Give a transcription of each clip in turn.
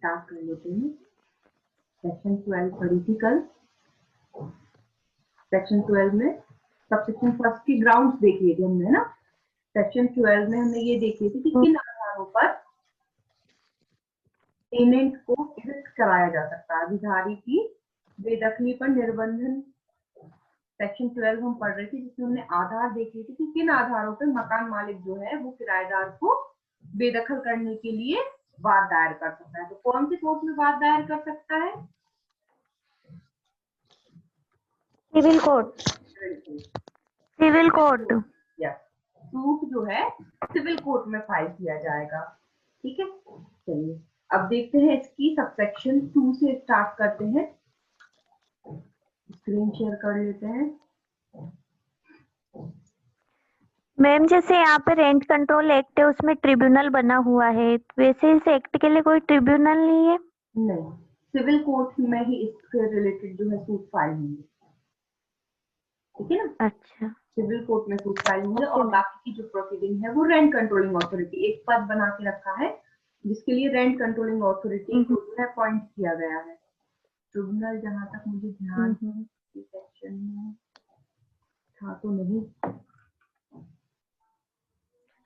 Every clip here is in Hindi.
स्टार्ट कर लेते हैं। सेक्शन 12 पढ़ी थी कल। सेक्शन 12 में सबसेक्शन फर्स्ट की ग्राउंड्स देख लिए थे हमने ना। सेक्शन 12 में हमने ये देखे थे कि किन आधारों पर टेनेंट को इविक्ट कराया जा सकता है। अधिधारी की बेदखली पर निर्बंधन सेक्शन 12 हम पढ़ रहे थे, जिसमें हमने आधार देखे थे कि किन आधारों पर मकान मालिक जो है वो किराएदार को बेदखल करने के लिए वाद दायर कर सकता है। तो कौन से कोर्ट में वाद दायर कर सकता है? Civil court. Civil court. Yes, suit जो है सिविल कोर्ट में फाइल किया जाएगा। ठीक है, चलिए अब देखते हैं इसकी सबसेक्शन 2 से स्टार्ट करते हैं। स्क्रीन शेयर कर लेते हैं। मैम जैसे यहाँ पे रेंट कंट्रोल एक्ट है, उसमें ट्रिब्यूनल बना हुआ है, वैसे इस एक्ट के लिए कोई ट्रिब्यूनल नहीं है? नहीं, सिविल कोर्ट में ही इससे रिलेटेड जो है सूट फाइल होंगे। ठीक है ना? अच्छा, सिविल कोर्ट में सूट फाइल होंगे और बाकी की जो प्रोसीडिंग है वो रेंट कंट्रोलिंग अथॉरिटी, एक पद बना के रखा है जिसके लिए रेंट कंट्रोलिंग अथॉरिटी को जो है अपॉइंट किया गया है। ट्रिब्यूनल जहां तक मुझे ध्यान सेक्शन में था तो नहीं।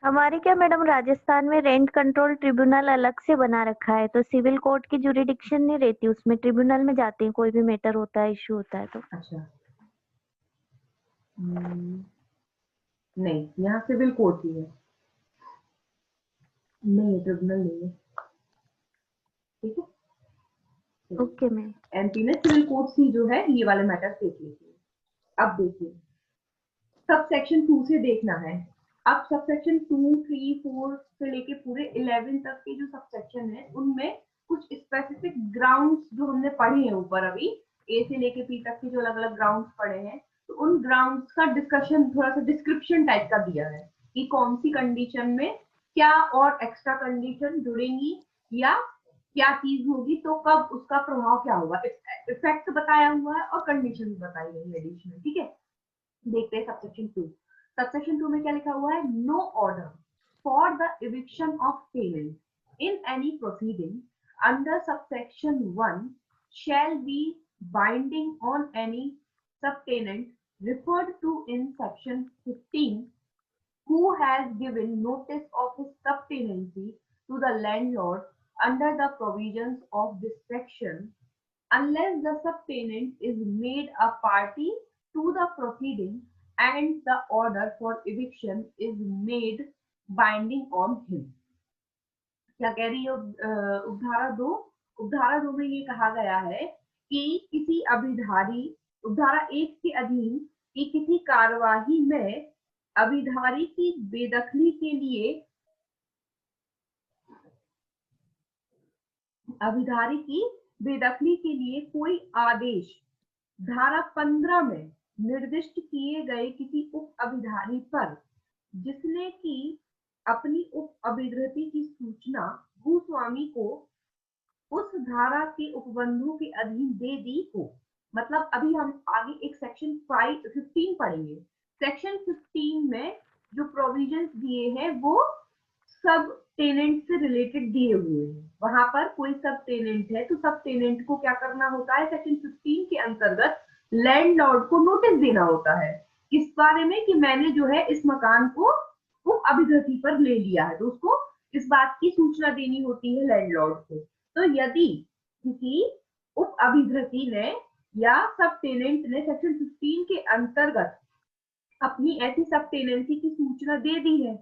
हमारे क्या मैडम राजस्थान में रेंट कंट्रोल ट्रिब्यूनल अलग से बना रखा है, तो सिविल कोर्ट की जुरिडिक्शन नहीं रहती उसमें, ट्रिब्यूनल में जाते हैं कोई भी मैटर होता है, इश्यू होता है तो। अच्छा, नहीं, यहाँ सिविल कोर्ट ही है, नहीं ट्रिब्यूनल नहीं है। ठीक है, ओके मैम। एमपी में सिविल कोर्ट ही जो है ये वाले मैटर देख लीजिए। अब देखिए सब सेक्शन 2 से देखना है। अब सब सेक्शन 2, 3, 4 से लेके पूरे 11 तक के जो सब सेक्शन है उनमें कुछ स्पेसिफिक ग्राउंड्स जो हमने पढ़े हैं ऊपर, अभी ए से लेके पी तक के जो अलग अलग ग्राउंड्स पढ़े हैं, तो उन ग्राउंड्स का डिस्कशन, थोड़ा सा डिस्क्रिप्शन टाइप का दिया है कि कौन सी कंडीशन में क्या और एक्स्ट्रा कंडीशन जुड़ेंगी या क्या चीज होगी, तो कब उसका प्रभाव क्या होगा, इफेक्ट बताया हुआ है और कंडीशन बताई गई है एडिशनल। ठीक है, देखते हैं सबसेक्शन 2। सबसेक्शन 2 में क्या लिखा हुआ है? No order for the eviction of tenant in any proceeding under subsection 1 shall be binding on any subtenant referred to in section 15 who has given notice of his subtenancy to the landlord under the provisions of this section, unless the subtenant is made a party to the proceeding and the order for eviction is made binding on him। क्या कह रही है उपधारा 2? उपधारा 2 में ये कहा गया है कि किसी अभिधारी, उपधारा 1 के अधीन की किसी कार्यवाही में अभिधारी की बेदखली के लिए, अभिधारी की बेदखली के लिए कोई आदेश धारा 15 में निर्दिष्ट किए गए किसी उप अभिधारी पर जिसने की अपनी उप अभिधृति की सूचना भूस्वामी को उस धारा के उपबंधों के अधीन दे दी हो। मतलब अभी हम आगे एक सेक्शन 15 पढ़ेंगे। सेक्शन 15 में जो प्रोविजंस दिए हैं वो सब टेनेंट से रिलेटेड दिए हुए हैं। वहां पर कोई सब टेनेंट है तो सब टेनेंट को क्या करना होता है? सेक्शन 15 के अंतर्गत लैंडलॉर्ड को नोटिस देना होता है इस बारे में कि मैंने जो है इस मकान को उप अभिधृति पर ले लिया है, तो उसको इस बात की सूचना देनी होती है लैंडलॉर्ड को। तो यदि किसी उप अभिधृति ने या सब टेनेंट ने सेक्शन 15 के अंतर्गत अपनी ऐसी सब टेनेंसी की सूचना दे दी है,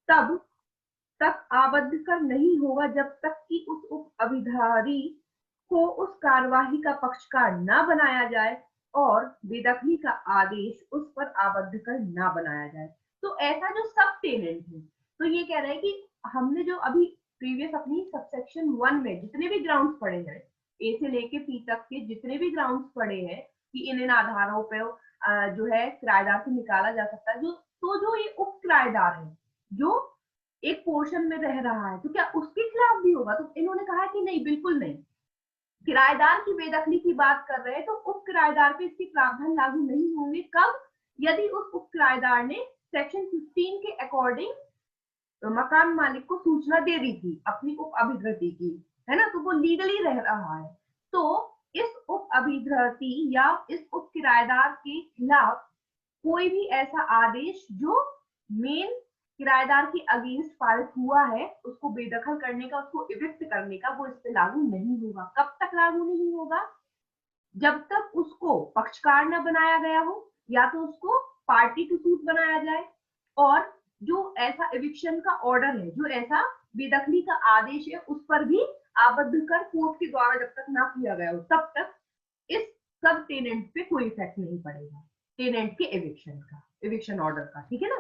तब तक आबद्ध कर नहीं होगा जब तक कि उस उप अभिधारी को उस कार्यवाही का पक्षकार न बनाया जाए और बेदखली का आदेश उस पर आबद्ध कर न बनाया जाए। तो ऐसा जो सब टेनेंट है, तो ये कह रहे हैं कि हमने जो अभी प्रीवियस अपनी सबसेक्शन 1 में जितने भी ग्राउंड्स पढ़े हैं, ए से लेके पी तक के जितने भी ग्राउंड्स पढ़े हैं कि इन आधारों पर जो है किराएदार से निकाला जा सकता है, जो ये उप किराएदार है जो एक पोर्शन में रह रहा है, तो क्या उसके खिलाफ भी होगा? तो इन्होंने कहा कि नहीं, बिल्कुल नहीं। किराएदार की बेदखली की बात कर रहे हैं तो उप किराएदार पे इसके प्रावधान लागू नहीं होंगे। कब? यदि उस उप किराएदार ने सेक्शन 15 के अकॉर्डिंग मकान मालिक को सूचना दे दी थी अपनी उप अभिधृति की, है ना, तो वो लीगली रह रहा है। तो इस उप अभिधर्ती या इस उप किराएदार के खिलाफ कोई भी ऐसा आदेश जो मेन किराएदार के अगेंस्ट पारित हुआ है, उसको बेदखल करने का, उसको इविक्ट करने का, वो इस पे लागू नहीं होगा। कब तक लागू नहीं होगा? जब तक उसको पक्षकार न बनाया गया हो, या तो उसको पार्टी टू सूट बनाया जाए, और जो ऐसा एविक्शन का ऑर्डर है, जो ऐसा बेदखली का आदेश है, उस पर भी आबद्ध कर कोर्ट के द्वारा जब तक ना किया गया हो, तब तक इस सब टेनेंट पे कोई इफेक्ट नहीं पड़ेगा, टेनेंट के एविक्शन ऑर्डर का। ठीक है ना?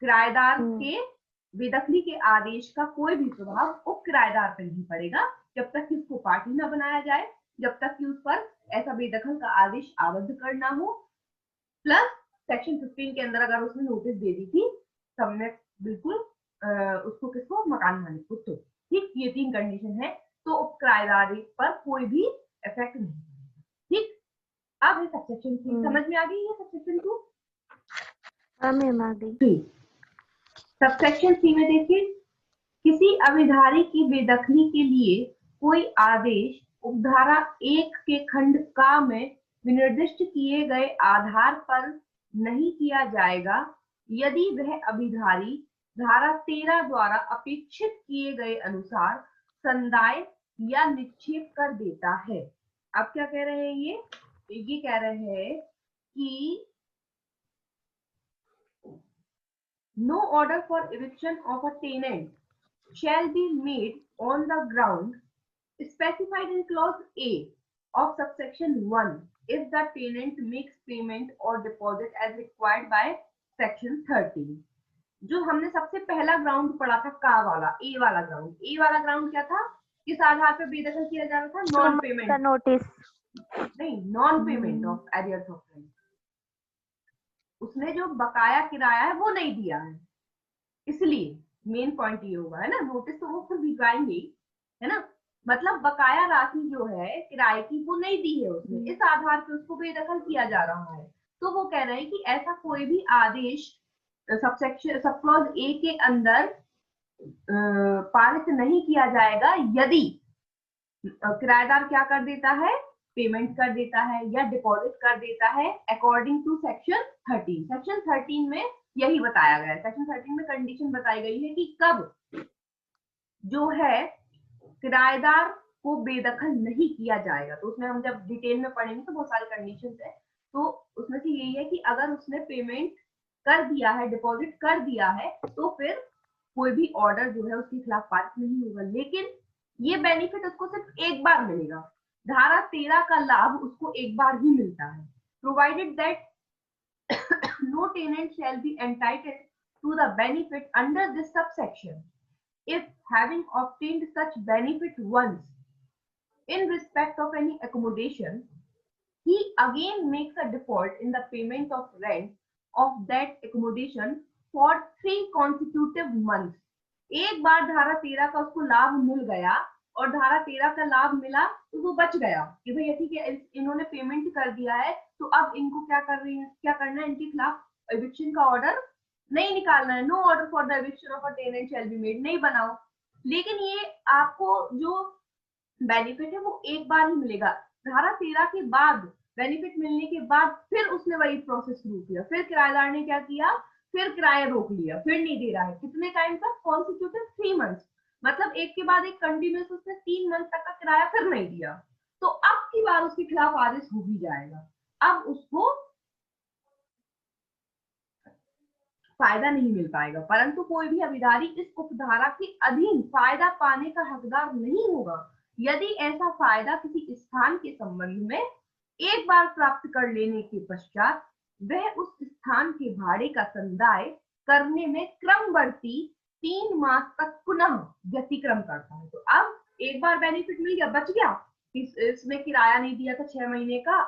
किराएदार के बेदखली के आदेश का कोई भी प्रभाव उप किराएदार पर नहीं पड़ेगा, जब तक कि उसको पार्टी न बनाया जाए, जब तक कि उस पर ऐसा बेदखल का आदेश आबद्ध करना हो। प्लस सेक्शन 15 के अंदर अगर उसने नोटिस दे दी थी सबने बिल्कुल उसको, किसको? मकान मालिक को। तो ठीक, ये 3 कंडीशन है, तो उप किराएदार पर कोई भी इफेक्ट नहीं पड़ेगा। ठीक, अब है सबसेक्शन 3। समझ में आ गई है सबसेक्शन 2? हाँ मैम आ गई। सबसेक्शन 3 में देखिए, किसी अविधारी की बेदखली के लिए कोई आदेश उपधारा 1 के खंड का में विनिर्दिष्ट किए गए आधार पर नहीं किया जाएगा यदि वह अभिधारी धारा 13 द्वारा अपेक्षित किए गए अनुसार संदाय या निक्षेप कर देता है। अब क्या कह रहे हैं ये कह रहे हैं कि no order for eviction of a tenant shall be made on the ground specified in clause A of subsection 1 if the tenant makes payment or deposit as required by section 13। जो हमने सबसे पहला ग्राउंड पढ़ा था का वाला, ए वाला ग्राउंड क्या था? किस आधार पर बेदखल किया जा रहा था? नॉन पेमेंट का नोटिस नहीं, non payment of arrears of rent. उसने जो बकाया किराया है वो नहीं दिया है, इसलिए मेन पॉइंट ये होगा, है ना? नोटिस तो वो फिर भिजवाएंगे, है ना? मतलब बकाया राशि जो है किराए की वो नहीं दी है उसने, इस आधार पर उसको बेदखल किया जा रहा है। तो वो कह रहे हैं कि ऐसा कोई भी आदेश सबसेक्शन सब क्लॉज ए के अंदर पारित नहीं किया जाएगा यदि किराएदार क्या कर देता है? पेमेंट कर देता है या डिपॉजिट कर देता है अकॉर्डिंग टू सेक्शन 13। सेक्शन 13 में यही बताया गया है। सेक्शन 13 में कंडीशन बताई गई है कि कब जो है किराएदार को बेदखल नहीं किया जाएगा। तो उसमें हम जब डिटेल में पढ़ेंगे तो बहुत सारे कंडीशंस है, तो उसमें से यही है कि अगर उसने पेमेंट कर दिया है, डिपॉजिट कर दिया है, तो फिर कोई भी ऑर्डर जो है उसके खिलाफ पारित नहीं होगा। लेकिन ये बेनिफिट उसको सिर्फ एक बार मिलेगा। धारा 13 का लाभ उसको एक बार ही मिलता है। Provided that no tenant shall be entitled to the benefit under this subsection if having obtained such benefit once in respect of any accommodation he again makes a default in the payment of rent of that accommodation for 3 consecutive months। एक बार धारा 13 का उसको लाभ मिल गया और धारा 13 का लाभ मिला तो वो बच गया कि भैया ठीक है इन्होंने पेमेंट कर दिया है, तो अब इनको क्या करना है? इनके खिलाफ एविक्शन का ऑर्डर नहीं निकालना है। No order for the eviction of a tenant shall be made, नहीं बनाओ। लेकिन ये आपको जो बेनिफिट है वो एक बार ही मिलेगा। धारा 13 के बाद बेनिफिट मिलने के बाद फिर उसने वही प्रोसेस शुरू किया, फिर किराएदार ने क्या किया? फिर किराया रोक लिया, फिर नहीं दे रहा है। कितने टाइम तक? कॉन्सिक्यूटिव 3 मंथ्स, मतलब एक के बाद एक कंटिन्यूस उसने 3 मंथ तक का किराया फिर नहीं दिया। तो अब की बार उसके खिलाफ आदेश हो ही जाएगा। अब उसको फायदा नहीं मिल पाएगा, परंतु कोई भी अभिधारी इस उपधारा के अधीन फायदा पाने का हकदार नहीं होगा यदि ऐसा फायदा किसी स्थान के संबंध में एक बार प्राप्त कर लेने के पश्चात वह उस स्थान के भाड़े का संदाय करने में क्रमवर्ती 3 मास तक पुनः व्यतिक्रम करता है। तो अब एक बार बेनिफिट मिल गया, बच गया, इसने किराया नहीं दिया था 6 महीने का,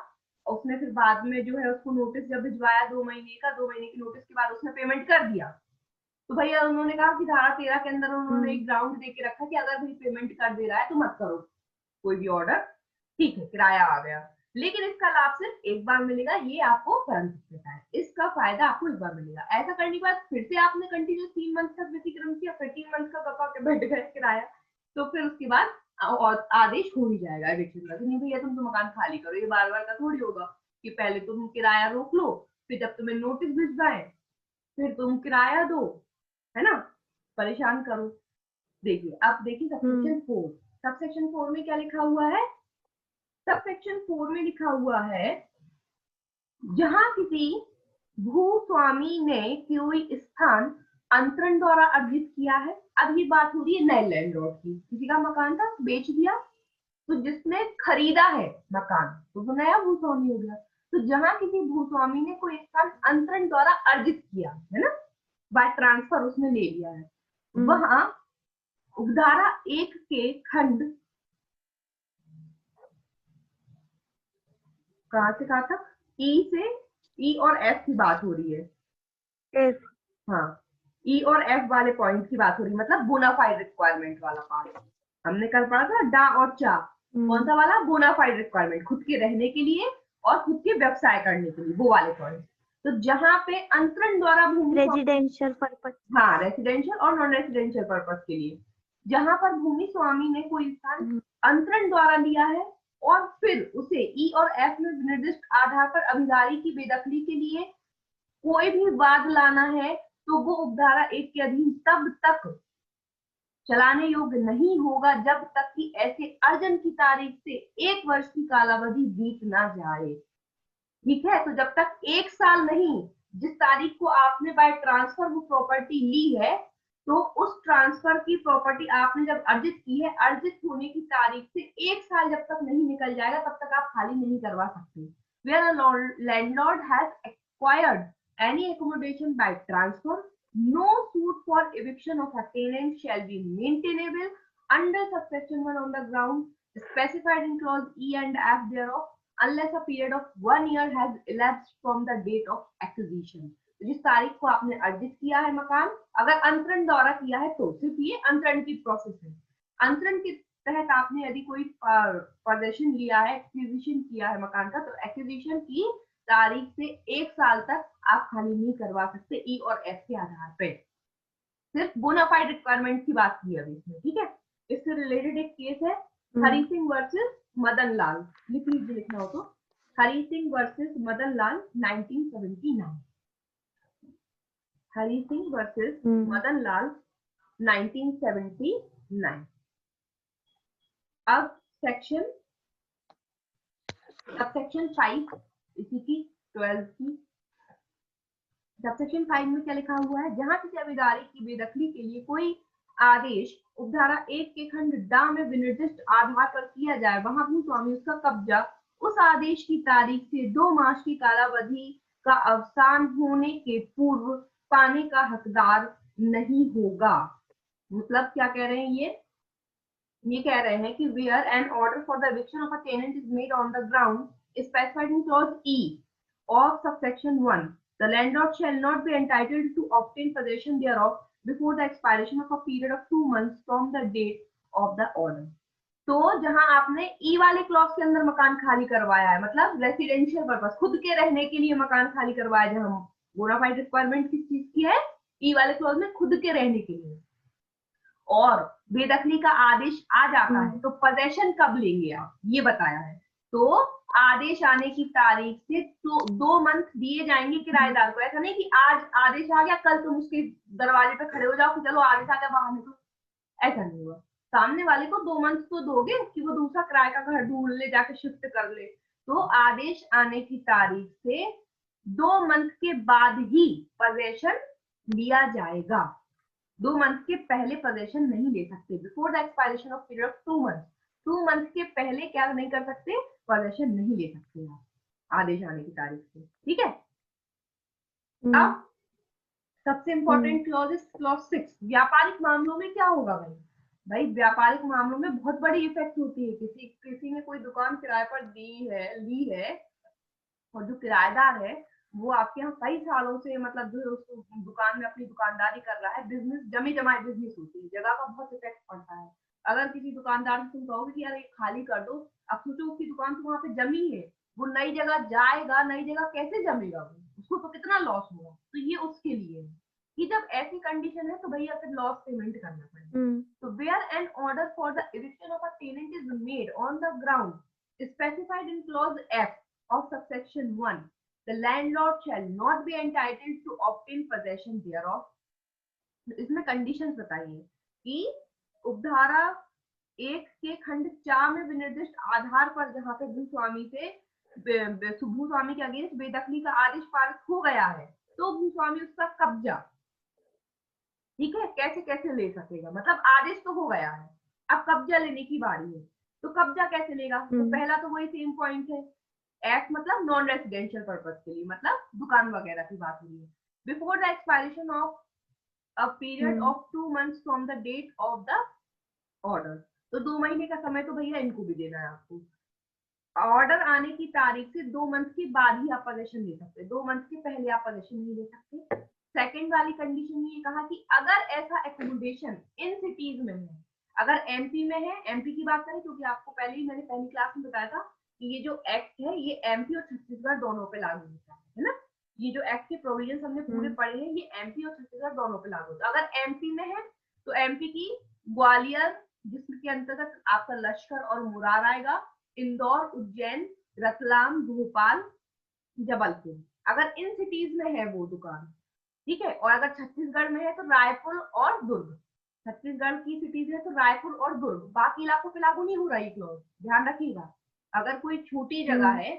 उसने फिर बाद में जो है उसको नोटिस जब भिजवाया 2 महीने का, 2 महीने की नोटिस के बाद उसने पेमेंट कर दिया, तो भैया उन्होंने कहा कि धारा 13 के अंदर उन्होंने एक ग्राउंड दे के रखा कि अगर भाई पेमेंट कर दे रहा है तो मत करो कोई भी ऑर्डर, ठीक है, किराया आ गया। लेकिन इसका लाभ सिर्फ एक बार मिलेगा, ये आपको देता है, इसका फायदा आपको एक बार मिलेगा। ऐसा करने के बाद फिर से आपने कंटिन्यूस 3 मंथ तक व्यतिक्रम किया, फिर 3 मंथ का कपा के बैठ गए किराया, तो फिर उसके बाद और आदेश हो ही जाएगा एविक्शन का, नहीं भैया तुम तो मकान खाली करो, ये बार बार का थोड़ी होगा कि पहले तुम किराया रोक लो, फिर जब तुम्हें नोटिस भिजवाए फिर तुम किराया दो, है ना, परेशान करो। देखिए अब देखिए सबसेक्शन 4, सबसेक्शन 4 में क्या लिखा हुआ है, सबसेक्शन 4 में लिखा हुआ है जहां किसी भूस्वामी ने कोई स्थान अंतरण द्वारा अर्जित किया है, अब ये बात हो रही है नए लैंडलॉर्ड की, किसी का मकान था बेच दिया, तो जिसने खरीदा है मकान तो वो नया भूस्वामी हो गया। तो जहां किसी भूस्वामी ने कोई स्थान अंतरण द्वारा अर्जित किया है ना, बाय ट्रांसफर उसने ले लिया है, वहां उपधारा 1 के खंड कहां से कहां तक, ई से, ई और एफ की बात हो रही है, एफ, हाँ ई और एफ वाले पॉइंट की बात हो रही है, मतलब बोनाफाइड रिक्वायरमेंट वाला पार्ट हमने कल पढ़ा था, डा और चा, कौन सा वाला, बोनाफाइड रिक्वायरमेंट, खुद के रहने के लिए और खुद के व्यवसाय करने के लिए, वो वाले पॉइंट। तो जहां पे अंतरण द्वारा भूमि रेजिडेंशियल पर्पस, हाँ रेसिडेंशियल और नॉन रेसिडेंशियल पर्पस के लिए, जहां पर भूमि स्वामी ने कोई स्थान अंतरण द्वारा लिया है और फिर उसे ई और एफ में निर्दिष्ट आधार पर अभिधारी की बेदखली के लिए कोई भी वाद लाना है, तो वो उपधारा 1 के अधीन तब तक चलाने योग्य नहीं होगा जब तक कि ऐसे अर्जन की तारीख से 1 वर्ष की कालावधि बीत ना जाए। ठीक है, तो जब तक 1 साल नहीं, जिस तारीख को आपने बाय ट्रांसफर वो प्रॉपर्टी ली है, तो उस ट्रांसफर की प्रॉपर्टी आपने जब अर्जित की है, अर्जित होने की तारीख से 1 साल जब तक नहीं निकल जाएगा तब तक आप खाली नहीं करवा सकते। Where a landlord has acquired any accommodation by transfer, no suit for eviction of a tenant shall be maintainable under subsection 1 on the ground specified in clause E and F thereof unless a period of 1 year has elapsed from the date of acquisition। जिस तारीख को आपने अर्जित किया है मकान, अगर अंतरण द्वारा किया है तो सिर्फ ये अंतरण की प्रोसेस है। अंतरण के तहत आपने यदि कोई पोजीशन लिया है, एक्विजिशन किया है मकान का, तो एक्विजिशन की तारीख से 1 साल तक आप खाली नहीं करवा सकते ई और एफ के आधार पे। सिर्फ बोनाफाइड रिक्वायरमेंट की बात की अभी इसमें, ठीक है। इससे रिलेटेड एक केस है हरि सिंह वर्सेस मदन लाल, लिख लीजिए लिखना हो तो, हरि सिंह वर्सेस मदन लाल 1979, हरि सिंह वर्सेस मदन लाल 1979। अब सेक्शन, अब सेक्शन 5 इसी की 12 की, सेक्शन 5 में क्या लिखा हुआ है, जहां किसी अभिधारी की बेदखली के लिए कोई आदेश उपधारा 1 के खंड डा में विनिर्दिष्ट आधार पर किया जाए, वहां भूस्वामी उसका कब्जा उस आदेश की तारीख से 2 मास की कालावधि का अवसान होने के पूर्व पाने का हकदार नहीं होगा। मतलब क्या कह रहे हैं ये कह रहे हैं कि where an order for the eviction of a tenant is made on the ground specified in clause E of subsection 1, the landlord shall not be entitled to obtain possession thereof before the expiration of a period of 2 months from the date of the order। तो जहां आपने ई वाले क्लॉज के अंदर मकान खाली करवाया है, मतलब रेसिडेंशियल पर्पस, खुद के रहने के लिए मकान खाली करवाया, जहां बोनाफाइड रिक्वायरमेंट किस चीज की है, ई वाले क्लॉज में खुद के रहने के लिए, और बेदखली का आदेश आ जाता है, तो पोजेशन कब लेंगे आप, ये बताया है। तो आदेश आने की तारीख से तो 2 मंथ दिए जाएंगे किराएदार को, ऐसा नहीं कि आज आदेश आ गया कल तुम उसके दरवाजे पे खड़े हो जाओ कि चलो आदेश आ गया बाहर निकलो, ऐसा नहीं हुआ। सामने वाले को 2 मंथ तो दोगे कि वो दूसरा किराए का घर ढूंढ ले, जाके शिफ्ट कर ले। तो आदेश आने की तारीख से 2 मंथ के बाद ही पोजेशन लिया जाएगा, 2 मंथ के पहले पोजेशन नहीं ले सकते। Before the expiration of period of 2 month, 2 month के पहले क्या नहीं कर सकते, पोजेशन नहीं ले सकते आप आदेश आने की तारीख से, ठीक है। अब सबसे इंपॉर्टेंट क्लॉज इज क्लॉज 6, व्यापारिक मामलों में क्या होगा भाई व्यापारिक मामलों में बहुत बड़ी इफेक्ट होती है। किसी ने कोई दुकान किराए पर ली है और जो किराएदार है वो आपके यहाँ कई सालों से मतलब जो उस दुकान में अपनी दुकानदारी कर रहा है, बिजनेस जमी जमाई बिजनेस होती है, जगह का बहुत इफेक्ट पड़ता है। अगर किसी दुकानदार से तुम कहोगे कि यार ये खाली कर दो, अब सोचो उसकी दुकान तो वहां पे जमी है, वो नई जगह जाएगा, नई जगह कैसे जमेगा, वो उसको तो कितना लॉस होगा, तो ये उसके लिए है। कि जब ऐसी कंडीशन है तो भैया फिर लॉस पेमेंट करना पड़ेगा। तो where an order for the eviction of a tenant is made on the ground specified in clause F of subsection 1, the landlord shall not be entitled to obtain possession thereof. इसमें कंडीशंस बताइए कि उपधारा 1 के खंड 4 में विनिर्दिष्ट आधार पर जहां पे भूस्वामी से भूस्वामी के अगेंस्ट बेदखली का आदेश पारित हो गया है तो भूस्वामी उसका कब्जा, ठीक है, कैसे कैसे ले सकेगा, मतलब आदेश तो हो गया है, अब कब्जा लेने की बारी है, तो कब्जा कैसे लेगा? तो पहला तो वही सेम पॉइंट है, एफ मतलब नॉन रेसिडेंशियल पर्पस के लिए, मतलब दुकान वगैरह की बात हो रही है। Before the expiration of a period of 2 months from the date of the order, तो 2 महीने का समय तो भैया इनको भी देना है आपको। ऑर्डर आने की तारीख से 2 मंथ के बाद ही आप पोजेशन ले सकते हैं, 2 मंथ के पहले आप पोजेशन नहीं ले सकते। सेकंड वाली कंडीशन ये कहा कि अगर ऐसा एकोमोडेशन इन सिटीज में है, अगर एमपी में है, एमपी की बात करें क्योंकि आपको पहले ही मैंने पहली क्लास में बताया था कि ये जो एक्ट है ये एमपी और छत्तीसगढ़ दोनों पे लागू होता है ना, ये जो एक्ट के प्रोविजन हमने पूरे पढ़े हैं ये एमपी और छत्तीसगढ़ दोनों पे लागू होता है। अगर एमपी में है तो एमपी की ग्वालियर जिसके अंतर्गत आपका लश्कर और मुरार आएगा, इंदौर, उज्जैन, रतलाम, भोपाल, जबलपुर, अगर इन सिटीज में है वो दुकान, ठीक है। और अगर छत्तीसगढ़ में है तो रायपुर और दुर्ग, छत्तीसगढ़ की सिटीज है तो रायपुर और दुर्ग, बाकी इलाकों पे लागू नहीं हो रहा है क्लॉज, ध्यान रखिएगा। अगर कोई छोटी जगह है,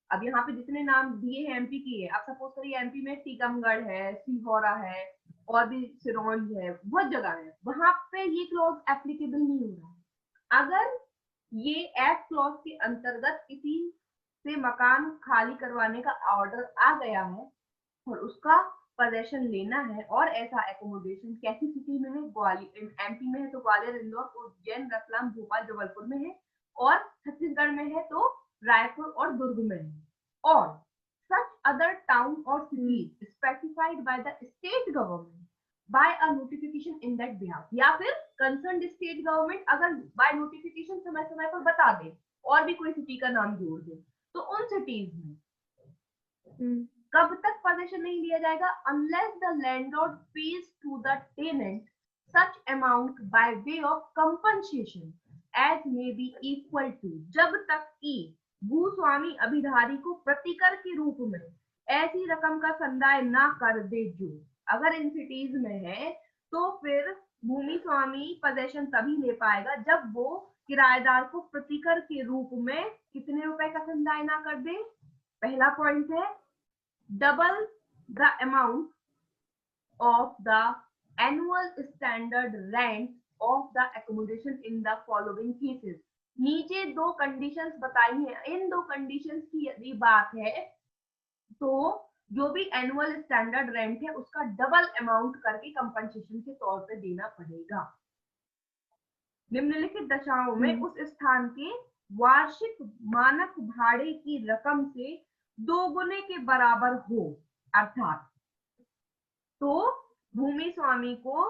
अब यहाँ पे जितने नाम दिए हैं एमपी की है, आप सपोज करिए एमपी में टीकमगढ़ है, सीहोरा है और भी सिरोंज है, बहुत जगह है, वहां पे ये क्लॉज एप्लीकेबल नहीं हो रहा है। अगर ये एफ क्लॉज के अंतर्गत किसी से मकान खाली करवाने का ऑर्डर आ गया है और उसका पोजेशन लेना है और ऐसा एकोमोडेशन कैसी सिटी में है, ग्वालियर एमपी में है तो ग्वालियर, इंदौर, उज्जैन, रतलाम, भोपाल, जबलपुर में है, और छत्तीसगढ़ में है तो रायपुर और दुर्ग में है, और such other town or cities specified by the state government by a notification in that behalf, या फिर concerned state government अगर by notification समय समय पर बता दे और भी कोई सिटी का नाम जोड़ दे, तो उन सिटीज में कब तक पोजेशन नहीं लिया जाएगा? unless the landlord pays to the tenant such amount by way of compensation as may be equal to, जब तक कि भूस्वामी अभिधारी को प्रतिकर के रूप में ऐसी रकम का संदाय ना कर दे जो, अगर इन सिटीज में है तो फिर भूमि स्वामी पोजेशन तभी ले पाएगा जब वो किराएदार को प्रतिकर के रूप में कितने रुपए का संदाय ना कर दे। पहला पॉइंट है double the amount of the annual standard rent of the accommodation in the following cases। नीचे दो कंडीशंस बताई हैं, इन दो कंडीशंस की यदि बात है तो जो भी एनुअल स्टैंडर्ड रेंट है उसका डबल अमाउंट करके कंपनसेशन के तौर पे देना पड़ेगा। निम्नलिखित दशाओं में उस स्थान के वार्षिक मानक भाड़े की रकम से 2 गुने के बराबर हो, अर्थात तो भूमि स्वामी को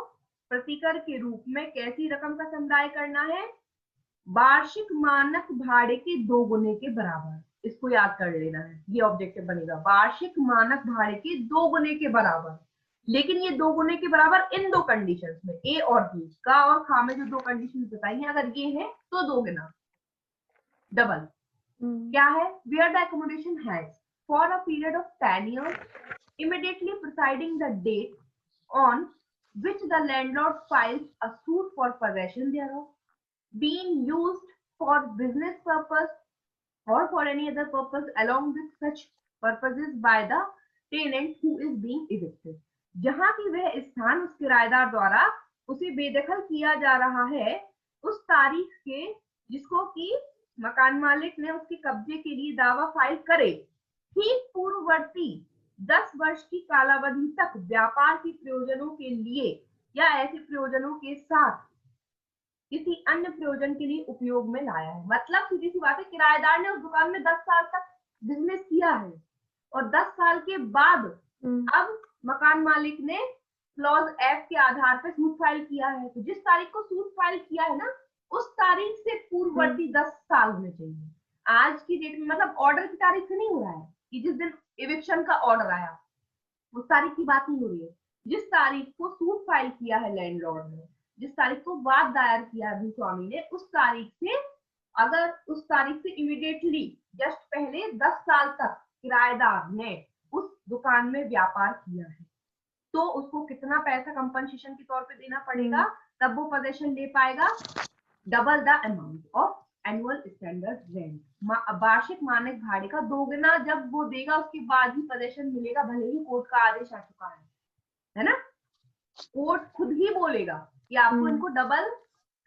प्रतिकर के रूप में कैसी रकम का संदाय करना है? वार्षिक मानक भाड़े के 2 गुने के बराबर, इसको याद कर लेना है, ये ऑब्जेक्टिव बनेगा, वार्षिक मानक भाड़े के 2 गुने के बराबर। लेकिन ये 2 गुने के बराबर इन दो कंडीशंस में, ए और बी, का और खा में जो दो कंडीशंस बताई हैं, अगर ये है तो 2 गुना डबल। क्या है? where the accommodation has for a period of 10 years immediately preceding the date on which the landlord files a suit for possession thereof being used for business purpose or for any other purpose along with such purposes by the tenant who is being evicted, जहां की वह स्थान उस किराएदार द्वारा उसे बेदखल किया जा रहा है उस तारीख के जिसको कि मकान मालिक ने उसके कब्जे के लिए दावा फाइल करे, ठीक पूर्ववर्ती 10 वर्ष की कालावधि तक व्यापार के प्रयोजनों के लिए या ऐसे प्रयोजनों के साथ किसी अन्य प्रयोजन के लिए उपयोग में लाया है। मतलब सीधी सी बात है, किराएदार ने उस दुकान में 10 साल तक बिजनेस किया है और 10 साल के बाद अब मकान मालिक ने क्लॉज एफ के आधार पर सूट फाइल किया है, तो जिस तारीख को सूट फाइल किया है ना उस तारीख से पूर्ववर्ती 10 साल होने चाहिए। आज की डेट में मतलब ऑर्डर की तारीख से नहीं हो रहा है कि जिस दिन इविक्शन का ऑर्डर आया उस तारीख की बात नहीं हो रही है, जिस तारीख को सूट फाइल किया है लैंडलॉर्ड ने, जिस तारीख को वाद दायर किया है भूस्वामी ने, उस तारीख से, अगर उस तारीख से इमीडिएटली जस्ट पहले 10 साल तक किराएदार ने उस दुकान में व्यापार किया है, तो उसको कितना पैसा कंपनसेशन के तौर पे देना पड़ेगा, तब वो पोजीशन ले पाएगा, double the amount of annual standard rent, वार्षिक मानक भाड़े का दोगुना जब वो देगा उसके बाद ही पोजीशन मिलेगा, भले ही कोर्ट का आदेश आ चुका है ना। कोर्ट खुद ही बोलेगा कि आपको इनको डबल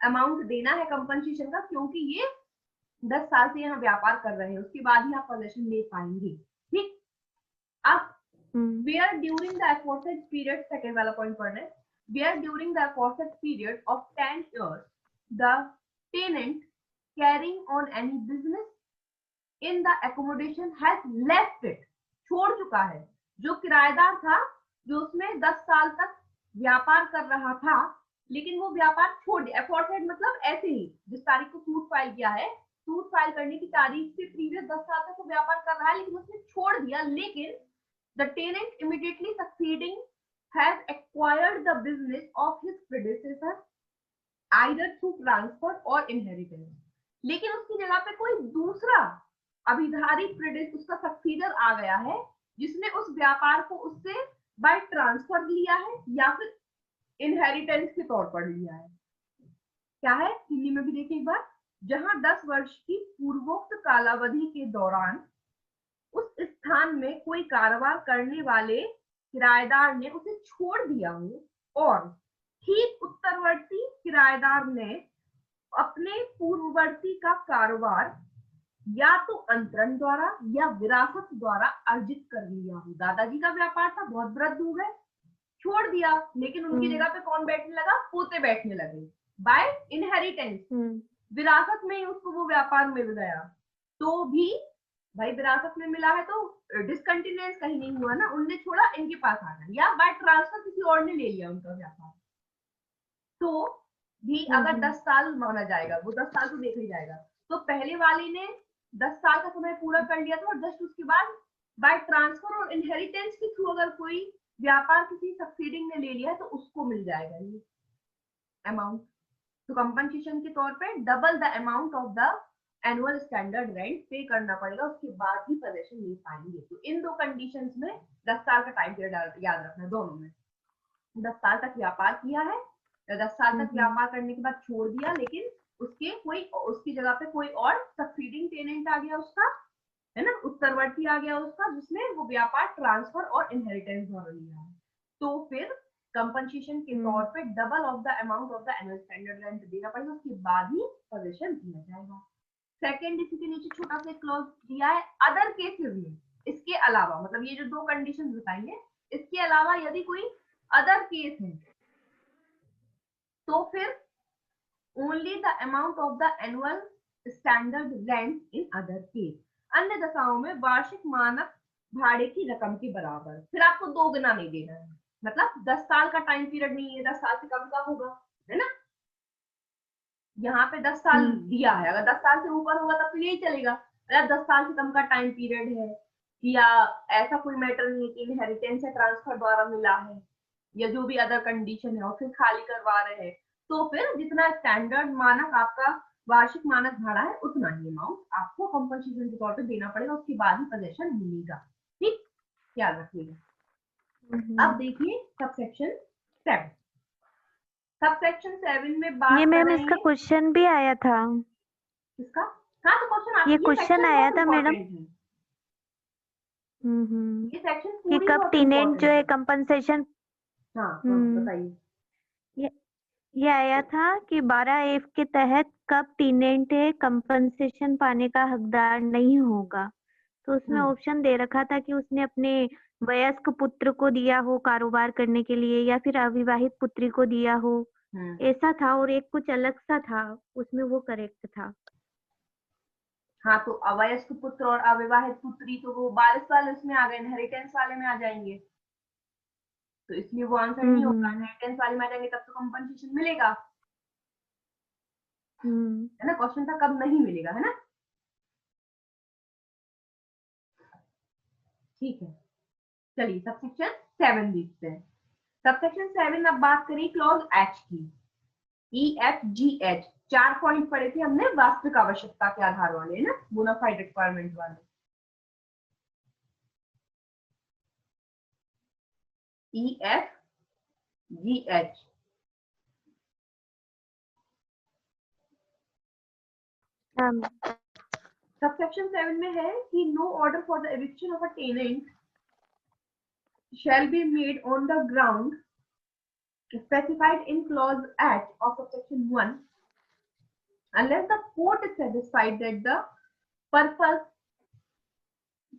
अमाउंट देना है कंपनसेशन का, क्योंकि ये 10 साल से यहाँ व्यापार कर रहे हैं, उसके बाद ही आप पोजीशन ले पाएंगे। ठीक, अब where during the aforesaid period, second वाला पॉइंट पढ़ना है, where during the aforesaid period of 10 years the tenant carrying on any business in the accommodation has left it, छोड़ चुका है, जो किराएदार था, जो उसमें 10 साल तक व्यापार कर रहा था, लेकिन वो व्यापार छोड़ दिया। aforesaid मतलब ऐसे ही, जिस तारीख को सूट फाइल किया है, सूट फाइल करने की तारीख से प्रीवियस 10 साल तक वो व्यापार कर रहा है, लेकिन उसने छोड़ दिया, लेकिन the tenant immediately succeeding has acquired the business of his predecessor either through transfer or inheritance, लेकिन उसकी जगह पे कोई दूसरा अभिधारी उसका सक्सीडर आ गया है, जिसने उस व्यापार को उससे बाय ट्रांसफर लिया है या फिर इनहेरिटेंस के तौर पर लिया है। क्या है, हिंदी में भी देखिए एक बार, जहां 10 वर्ष की पूर्वोक्त कालावधि के दौरान उस स्थान में कोई कारोबार करने वाले किराएदार ने उसे छोड़ दिया हो, और ठीक उत्तरवर्ती किराएदार ने अपने पूर्ववर्ती का कारोबार या तो अंतरण द्वारा या विरासत द्वारा अर्जित कर लिया हो। दादाजी का व्यापार था, बहुत वृद्ध हो गए, छोड़ दिया, लेकिन उनकी जगह पे कौन बैठने लगा, पोते बैठने लगे, बाय इनहेरिटेंस, विरासत में ही उसको वो व्यापार मिल गया। तो भी भाई विरासत में मिला है तो डिसकंटिन्यूएंस कहीं नहीं हुआ ना, उनने छोड़ा, इनके पास आ गया, या बाय ट्रांसफर किसी और ने ले लिया उनका व्यापार, तो भी अगर 10 साल माना जाएगा, वो 10 साल तो देखा ही जाएगा, तो पहले वाले ने 10 साल का समय पूरा कर लिया था, और जस्ट उसके बाद बाय ट्रांसफर और इनहेरिटेंस के थ्रू अगर कोई व्यापार किसी सक्सीडिंग ने ले लिया है, तो उसको मिल जाएगा ये अमाउंट। तो कंपनसेशन के तौर पे double the amount of the annual standard rent पे करना पड़ेगा, उसके बाद ही पोजीशन ले पाएंगे। तो इन दो कंडीशंस में 10 साल का टाइम पीरियड याद रखना, दोनों में 10 साल तक व्यापार किया है, 10 साल तक व्यापार करने के बाद छोड़ दिया, लेकिन उसकी जगह पे कोई और सक्सीडिंग टेनेंट आ गया उसका, है ना, उत्तरवर्ती आ गया उसका, जिसने वो व्यापार ट्रांसफर और इनहेरिटेंस द्वारा लिया है, तो फिर कंपनसेशन के तौर पे double of the amount of the annual standard rent देना पड़ेगा, उसके बाद ही पोजीशन दिया जाएगा। सेकंड, इसी के नीचे छोटा सा क्लॉज दिया है, अदर केसेस में, इसके अलावा, मतलब ये जो दो कंडीशंस बताएंगे, इसके अलावा यदि कोई अदर केस है, तो फिर only the amount of the annual standard rent in other case, अन्य दशाओं में वार्षिक मानक भाड़े की रकम के बराबर, फिर आपको दोगुना नहीं देना है, मतलब 10 साल का टाइम पीरियड नहीं है, 10 साल से कम का होगा, है ना, यहाँ पे 10 साल दिया है, अगर 10 साल से ऊपर होगा तब तो यही चलेगा, अगर 10 साल से कम का टाइम पीरियड है, या ऐसा कोई मैटर नहीं है कि इनहेरिटेंस या ट्रांसफर द्वारा मिला है, या जो भी अदर कंडीशन है, और फिर खाली करवा रहे हैं, तो फिर जितना स्टैंडर्ड मानक आपका वार्षिक मानक भाड़ा है, उतना ही अमाउंट आपको कंपनसेशन के तौर पे देना पड़ेगा, उसके बाद ही पोजीशन मिलेगा। ठीक, याद रखिएगा। अब देखिए सबसेक्शन 7। सबसेक्शन 7 में बात ये मैम इसका क्वेश्चन भी आया था, इसका, हाँ तो क्वेश्चन ये क्वेश्चन आया था मैडम, ये सेक्शन कि कब टेनेंट जो है कंपनसेशन, हाँ बताइए, ये आया था कि 12F के तहत कब टेनेंट कंपनसेशन पाने का हकदार नहीं होगा, तो उसमें ऑप्शन दे रखा था कि उसने अपने वयस्क पुत्र को दिया हो कारोबार करने के लिए, या फिर अविवाहित पुत्री को दिया हो, ऐसा था, और एक कुछ अलग सा था उसमें, वो करेक्ट था। हाँ, तो अवयस्क पुत्र और अविवाहित पुत्री तो वो 22 वाले उसमें आ गए, इनहेरिटेंस वाले में आ जाएंगे, तो इसलिए वो आंसर नहीं होगा, इनहेरिटेंस वाले में आ जाएंगे तब तो कंपनसेशन मिलेगा, है ना, क्वेश्चन था कब नहीं मिलेगा, है ना। ठीक है, चलिए सबसेक्शन 7 देखते हैं। सबसेक्शन 7 अब बात करें क्लॉज एच की। EFGH 4 पॉइंट पढ़े थे हमने वास्तविक आवश्यकता के आधार वाले, ना, बोनाफाइड रिक्वायरमेंट वाले। EFGH सबसेक्शन 7 में है कि no order for the eviction of a tenant shall be made on the ground specified in clause H of subsection 1 unless the court is satisfied that the purpose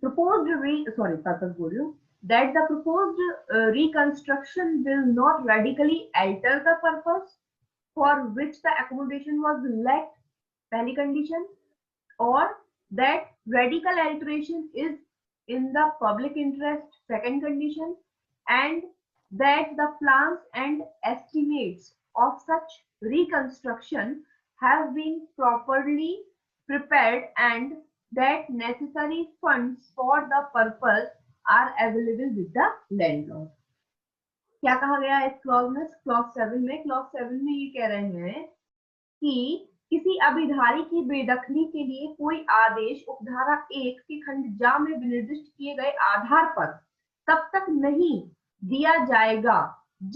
proposed that the proposed reconstruction will not radically alter the purpose for which the accommodation was let, पहली condition, or that radical alteration is in the public interest, second condition, and that the plans and estimates of such reconstruction have been properly prepared and that necessary funds for the purpose are available with the landlord। क्या कहा गया है इस क्लॉज में? क्लॉज 7 में, क्लॉज 7 में ये कह रहे हैं कि किसी अभिधारी की बेदखली के लिए कोई आदेश उपधारा 1 के खंड जा में विनिर्दिष्ट किए गए आधार पर तब तक नहीं दिया जाएगा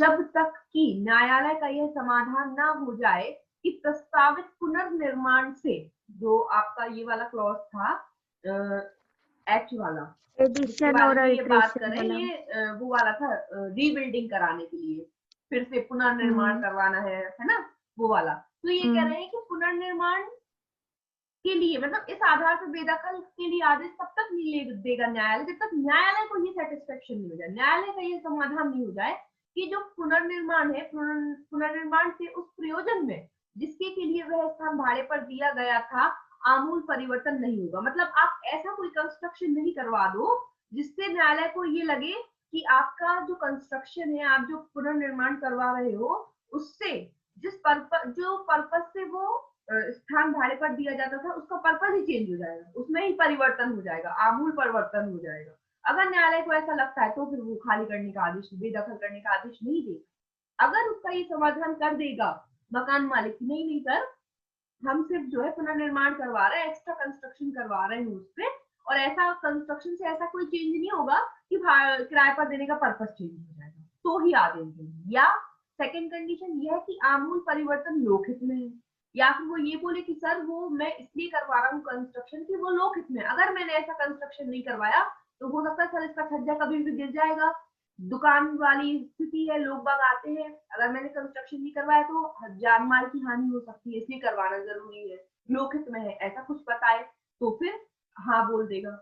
जब तक कि न्यायालय का यह समाधान ना हो जाए कि प्रस्तावित पुनर्निर्माण से, जो आपका ये वाला क्लॉज था एच वाला, एडिशन और ये बात अल्टरेशन करें, ये वो वाला था रीबिल्डिंग कराने के लिए, फिर से पुनर्निर्माण करवाना है ना, वो वाला। तो ये कह रहे हैं कि पुनर्निर्माण के लिए, मतलब इस आधार पर बेदखल के लिए आदेश तब तक नहीं देगा न्यायालय जब तक न्यायालय को ये सेटिस्फेक्शन नहीं हो जाए, न्यायालय का ये समाधान नहीं हो जाए कि जो पुनर्निर्माण है, पुनर्निर्माण से उस प्रयोजन में जिसके के लिए वह स्थान भाड़े पर दिया गया था आमूल परिवर्तन नहीं होगा। मतलब आप ऐसा कोई कंस्ट्रक्शन नहीं करवा दो जिससे न्यायालय को ये लगे कि आपका जो कंस्ट्रक्शन है, आप जो पुनर्निर्माण करवा रहे हो, उससे जिस पर्पस से वो स्थान भाड़े पर दिया जाता था उसका पर्पस ही चेंज हो जाएगा, उसमें ही परिवर्तन हो जाएगा, आमूल परिवर्तन हो जाएगा। अगर न्यायालय को ऐसा लगता है तो फिर वो खाली करने का आदेश, बेदखल करने का आदेश नहीं देगा। अगर उसका ये समाधान कर देगा मकान मालिक, नहीं सर, हम सिर्फ जो है पुनर्निर्माण करवा रहे हैं, एक्स्ट्रा कंस्ट्रक्शन करवा रहे हैं उस पे, और ऐसा कंस्ट्रक्शन से ऐसा कोई चेंज नहीं होगा कि किराए पर देने का पर्पस चेंज हो जाएगा, तो ही आदेश देंगे। या सेकंड कंडीशन यह है कि आमूल परिवर्तन लोकहित में है, या फिर वो ये बोले कि सर वो मैं इसलिए करवा रहा हूँ कंस्ट्रक्शन कि वो लोकहित में, अगर मैंने ऐसा कंस्ट्रक्शन नहीं करवाया तो हो सकता है सर इसका छज्जा कभी भी गिर जाएगा, दुकान वाली स्थिति है, लोग बाग आते हैं, अगर मैंने कंस्ट्रक्शन नहीं करवाया तो जान माल की हानि हो सकती है, इसलिए करवाना जरूरी है, लोकहित में है, ऐसा कुछ बताए तो फिर हाँ बोल देगा।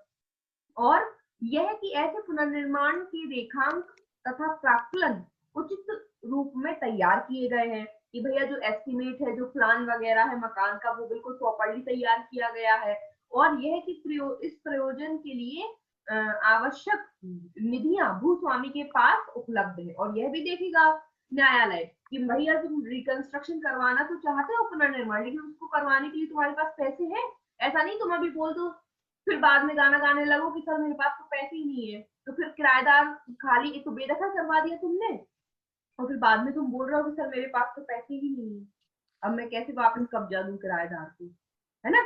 और यह कि ऐसे पुनर्निर्माण के रेखांक तथा प्राक्कलन उचित रूप में तैयार किए गए हैं कि भैया जो एस्टिमेट है, जो प्लान वगैरह है मकान का, वो बिल्कुल प्रॉपर्ली तैयार किया गया है, और यह कि इस प्रयोजन के लिए आवश्यक निधियां भूस्वामी के पास उपलब्ध है। और यह भी देखेगा न्यायालय कि भैया तुम रिकंस्ट्रक्शन करवाना तो चाहते हो पुनर्निर्माण, लेकिन उसको करवाने के लिए तुम्हारे पास पैसे हैं, ऐसा नहीं तुम अभी बोल दो फिर बाद में गाना गाने लगो कि सर मेरे पास तो पैसे ही नहीं है, तो फिर किराएदार खाली, एक तो बेदखल करवा दिया तुमने और फिर बाद में तुम बोल रहे हो कि सर मेरे पास तो पैसे ही नहीं है, अब मैं कैसे वापस कब्जा दूं किराएदार को, है ना।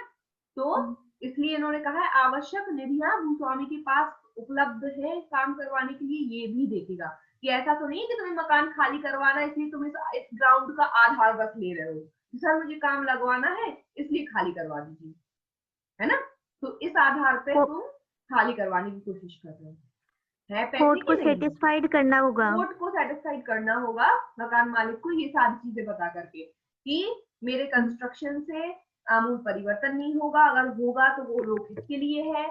तो इसलिए इन्होंने कहा है आवश्यक निधियां भूस्वामी के पास उपलब्ध है काम करवाने के लिए। ये भी देखेगा कि ऐसा तो नहीं कि तुम्हें मकान खाली करवाना है इसलिए तुम इस ग्राउंड का आधार बस ले रहे हो, सर मुझे काम लगवाना है इसलिए खाली करवा दीजिए, है ना। तो इस आधार पे तुम खाली करवाने की कोशिश कर रहे हो, है पैसे कोर्ट को सेटिस्फाइड करना होगा, कोर्ट को सेटिस्फाइड करना होगा मकान मालिक को, ये सारी चीजें बता करके कि मेरे कंस्ट्रक्शन से आमूल परिवर्तन नहीं होगा, अगर होगा तो वो लोकहित के लिए है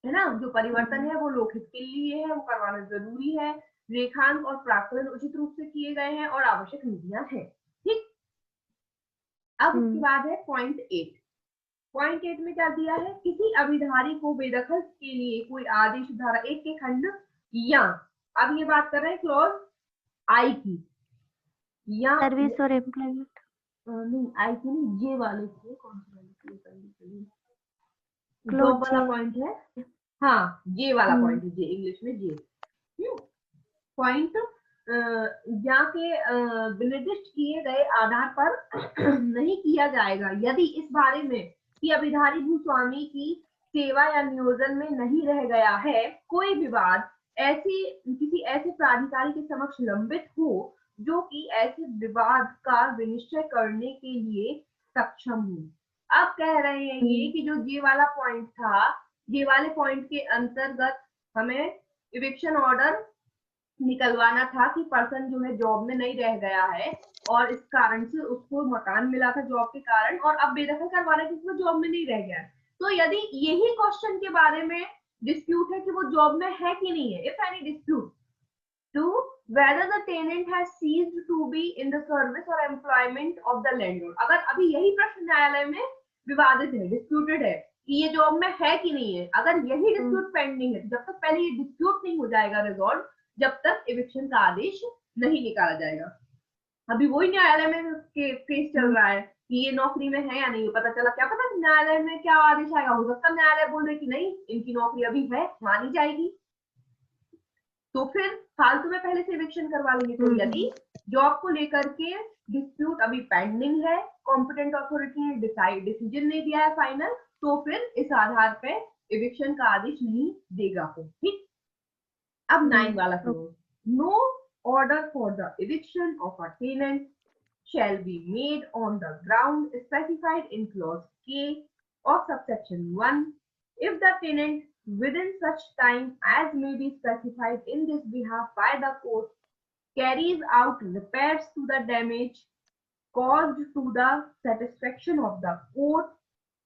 ना, जो परिवर्तन है वो लोकहित के लिए है, वो करवाना जरूरी है, रेखांक और प्राक्कलन उचित रूप से किए गए हैं और आवश्यक निधियां हैं, ठीक। अब उसके बाद है पॉइंट 8। पॉइंट 8 में क्या दिया है, किसी अभिधारी को बेदखल के लिए कोई आदेश धारा 1 के खंड या, अब ये बात कर रहे हैं क्लॉज आई की, या सर्विस और एम्प्लॉयमेंट, नहीं आई की नहीं, ये वाले की, कौन सी वाली, क्लॉज वाला पॉइंट है, हाँ ये वाला पॉइंट है, इंग्लिश में जे। पॉइंट या के निर्दिष्ट किए गए आधार पर नहीं किया जाएगा यदि इस बारे में कि अभिधारी भूस्वामी की सेवा या नियोजन में नहीं रह गया है कोई विवाद किसी ऐसे प्राधिकारी के समक्ष लंबित हो जो कि ऐसे विवाद का विनिश्चय करने के लिए सक्षम हो। अब कह रहे हैं ये कि जो ये वाला पॉइंट था, ये वाले पॉइंट के अंतर्गत हमें इविक्शन ऑर्डर निकलवाना था कि पर्सन जो है जॉब में नहीं रह गया है और इस कारण से उसको मकान मिला था जॉब के कारण, और अब बेदखल करवा रहे कि वो जॉब में नहीं रह गया। तो यदि यही क्वेश्चन के बारे में डिस्प्यूट है कि वो जॉब में है कि नहीं है, if any dispute to whether the tenant has ceased to be in the service or employment of the landlord, अगर अभी यही प्रश्न न्यायालय में विवादित है, डिस्प्यूटेड है कि ये जॉब में है कि नहीं है, अगर यही डिस्प्यूट पेंडिंग है, जब तक पहले ये डिस्प्यूट नहीं हो जाएगा रिजॉल्व, जब तक इविक्शन का आदेश नहीं निकाला जाएगा। अभी वही न्यायालय में केस चल रहा है कि ये नौकरी में है या नहीं, पता चला, क्या पता न्यायालय में क्या आदेश आएगा, हो सकता है न्यायालय बोले कि नहीं इनकी नौकरी अभी है, मानी जाएगी, तो फिर फालतू में पहले से इविक्शन करवा लेंगे। तो यदि जॉब को लेकर के डिस्प्यूट अभी पेंडिंग है, कॉम्पिटेंट अथॉरिटी ने डिसीजन नहीं दिया है फाइनल, तो फिर इस आधार पे इविक्शन का आदेश नहीं देगा को। ठीक, अब 9 वाला सुनो। No order for the eviction of a tenant shall be made on the ground specified in clause K of subsection 1 if the tenant within such time as may be specified in this behalf by the court carries out repairs to the damage caused to the satisfaction of the court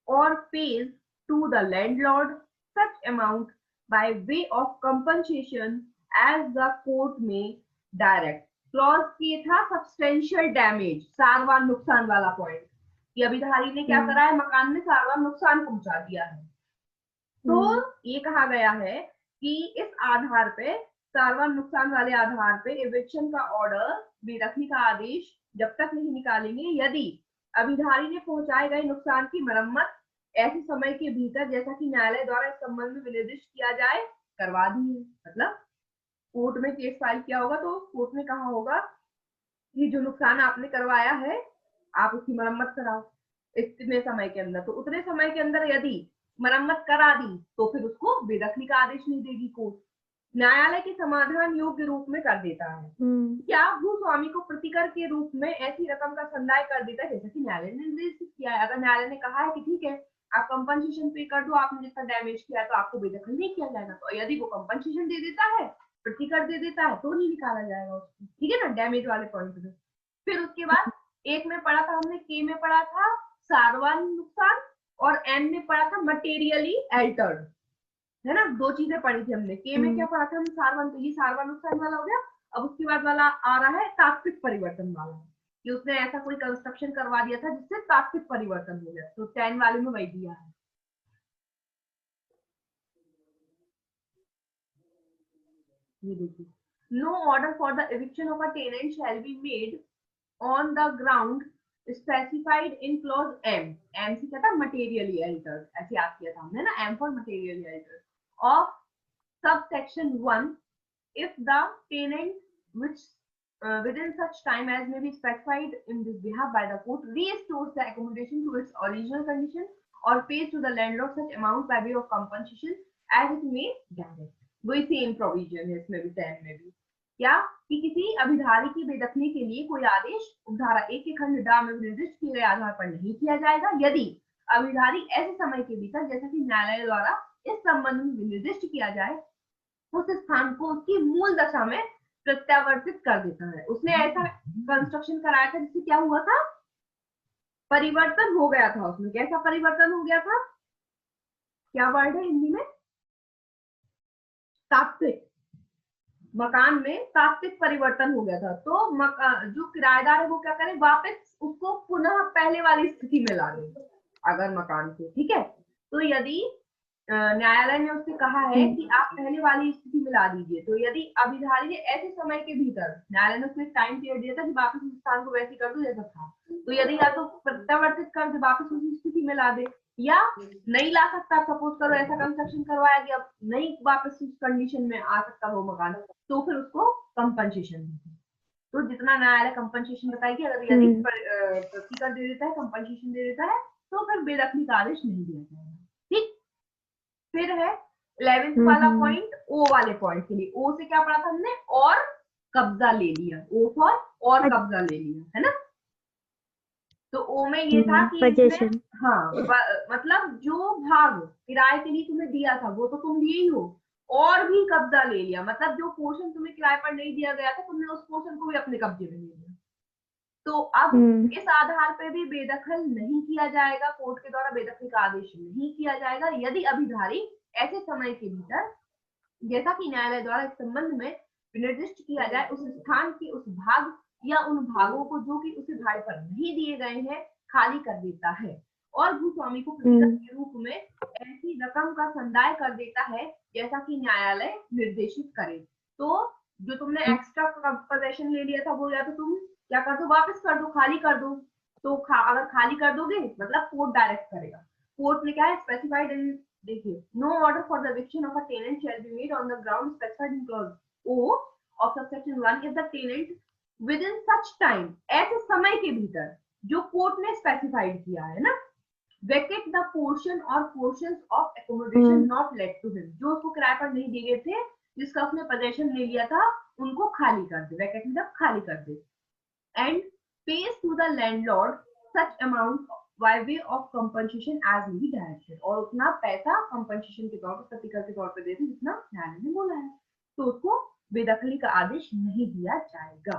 or pays to the landlord such amount by way of compensation as the court may direct। Clause ये था सब्सटेंशियल डैमेज, सारवान नुकसान वाला पॉइंट, कि अभिधारी ने क्या करा है, मकान में सारवान नुकसान पहुंचा दिया है। तो ये कहा गया है कि इस आधार पे, सारवान नुकसान वाले आधार पे इविक्शन का ऑर्डर, बेदखली का आदेश जब तक नहीं निकालेंगे यदि अभिधारी ने पहुंचाए गए नुकसान की मरम्मत ऐसे समय के भीतर जैसा कि न्यायालय द्वारा इस संबंध में विनिर्दिष्ट किया जाए करवा दी है। मतलब कोर्ट में केस फाइल किया होगा तो कोर्ट ने कहा होगा कि जो नुकसान आपने करवाया है आप उसकी मरम्मत कराओ इतने समय के अंदर, तो उतने समय के अंदर यदि मरम्मत करा दी तो फिर उसको बेदखली का आदेश नहीं देगी कोर्ट, न्यायालय के समाधान योग्य रूप में कर देता है। क्या भूस्वामी को प्रतिकर के रूप में ऐसी रकम का संदाय कर देता है जैसा कि न्यायालय ने निर्देशित किया है। अगर न्यायालय ने कहा है कि ठीक है आप कंपनसेशन पे कर दो, आपने जितना डैमेज किया है तो आपको बेदखल नहीं किया जाएगा, तो यदि वो कंपनसेशन दे देता है, प्रतिकर दे देता है, तो नहीं निकाला जाएगा उसको, ठीक है ना, डैमेज वाले पॉइंट में। फिर उसके बाद एक में पढ़ा था हमने, के में पढ़ा था सारवान नुकसान और एन में पढ़ा था मटेरियली एल्टर्ड, है ना, दो चीजें पढ़ी थी हमने। के में क्या पढ़ा था हमने, सारवान, तो ये सारवान नुकसान वाला हो गया। अब उसके बाद वाला आ रहा है तात्विक परिवर्तन वाला, कि उसने ऐसा कोई कंस्ट्रक्शन करवा दिया था जिससे तात्विक परिवर्तन हो गया, तो 10 वाले में वही दिया है। ये देखिए, no order for the eviction of a tenant shall be made on the ground specified in clause M, M से क्या था, मटेरियली एल्टर्ड, ऐसे याद किया था हमने ना, M for materially altered of subsection 1 if the tenant which within such time as may be specified in this behalf by the court restores the accommodation to its original condition or pays to the landlord such amount by way of compensation as it may direct। वही सेम प्रोविजन है इसमें भी, 10 में भी, क्या कि किसी अभिधारी की बेदखली के लिए कोई आदेश उपधारा 1 के खंड डा में निर्दिष्ट किए गए आधार पर नहीं किया जाएगा यदि अभिधारी ऐसे समय के भीतर जैसा कि न्यायालय द्वारा इस संबंध में निर्दिष्ट किया जाए उस स्थान को उसकी मूल दशा में प्रत्यावर्तित कर देता है। उसने ऐसा कंस्ट्रक्शन कराया था जिससे क्या हुआ था, परिवर्तन हो गया था उसमें। कैसा परिवर्तन हो गया था, क्या वर्ड है हिंदी में, तात्विक, मकान में तात्विक परिवर्तन हो गया था। तो जो किराएदार है वो क्या करे, वापस उसको पुनः पहले वाली स्थिति में ला दे अगर मकान को, ठीक है। तो यदि न्यायालय ने उससे कहा है कि आप पहले वाली स्थिति में ला दीजिए, तो यदि अभिधारी ने ऐसे समय के भीतर, न्यायालय ने उसमें टाइम पीरियड दिया था कि वापस उस स्थान को वैसे कर दो जैसा था, तो यदि या तो प्रत्यावर्तित कर दे, वापस उसी स्थिति में ला दे, या नहीं ला सकता, सपोज करो ऐसा कंस्ट्रक्शन करवाया कि अब नहीं वापस उस कंडीशन में आ सकता वो मकान, तो फिर उसको कंपनसेशन दे। तो जितना न्यायालय कंपनसेशन बताएगी, अगर यदि प्रतिकर दे देता है, कंपनसेशन दे देता है, तो फिर बेदखली का आदेश नहीं दिया जाएगा। ठीक, फिर है 11th वाला पॉइंट, ओ वाले पॉइंट के लिए। ओ से क्या पढ़ा था हमने, और कब्जा ले लिया, ओ फॉर और कब्जा ले लिया, है ना। तो ओ में ये था कि इसमें हाँ मतलब जो भाग किराए के लिए तुम्हें दिया था वो तो तुम लिए ही हो, और भी कब्जा ले लिया, मतलब जो पोर्शन तुम्हें किराए पर नहीं दिया गया था तुमने उस पोर्शन को भी अपने कब्जे में ले लिया। तो अब इस आधार पर भी बेदखल नहीं किया जाएगा, कोर्ट के द्वारा बेदखली का आदेश नहीं किया जाएगा यदि अभिधारी ऐसे समय के भीतर, जैसा कि न्यायालय द्वारा इस संबंध में निर्दिष्ट किया जाए, उस स्थान के उस भाग या उन भागों को जो कि उसे भाड़े पर नहीं दिए गए हैं खाली कर देता है, और भूस्वामी को प्रतिकर के रूप में ऐसी रकम का संदाय कर देता है जैसा कि न्यायालय निर्देशित करे। तो जो तुमने एक्स्ट्रा पोजेशन ले लिया था वो या तो तुम क्या कर दो, वापस कर दो, खाली कर दो। तो अगर खाली कर दोगे मतलब कोर्ट डायरेक्ट करेगा। कोर्ट ने क्या है स्पेसिफाइड इन, देखिए, no order for the eviction of a tenant shall be made on the ground specified in clause O of subsection 1 if the tenant within such time, ऐसे समय के भीतर जो कोर्ट ने स्पेसिफाइड किया है ना, vacate the portion or portions of accommodation not let to him, जो उसको किराए पर नहीं दिए गए थे, जिसका उसने पोजेशन ले लिया था, उनको खाली कर दे, वैकेट मतलब खाली कर दे, and pays to the landlord such amount by way of compensation as may be directed, और उतना पैसा कंपनसेशन के तौर पर, प्रतिकर के तौर पर दे दे जितना न्यायालय ने बोला है, तो उसको बेदखली का आदेश नहीं दिया जाएगा।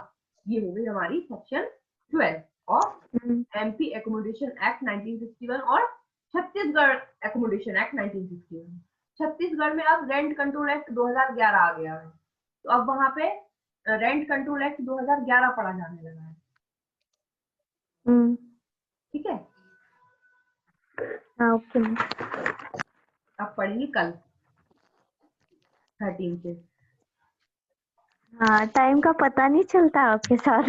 ये हो गई हमारी section 12 of MP accommodation act 1961 और छत्तीसगढ़ एकोमोडेशन एक्ट 1961। छत्तीसगढ़ में अब रेंट कंट्रोल एक्ट 2011 आ गया है, तो अब वहां पे रेंट कंट्रोल एक्ट 2011 पढ़ा जाने लगा है। ठीक है, ओके। अब पढ़ेंगे कल 13 से। हाँ, टाइम का पता नहीं चलता आपके साथ।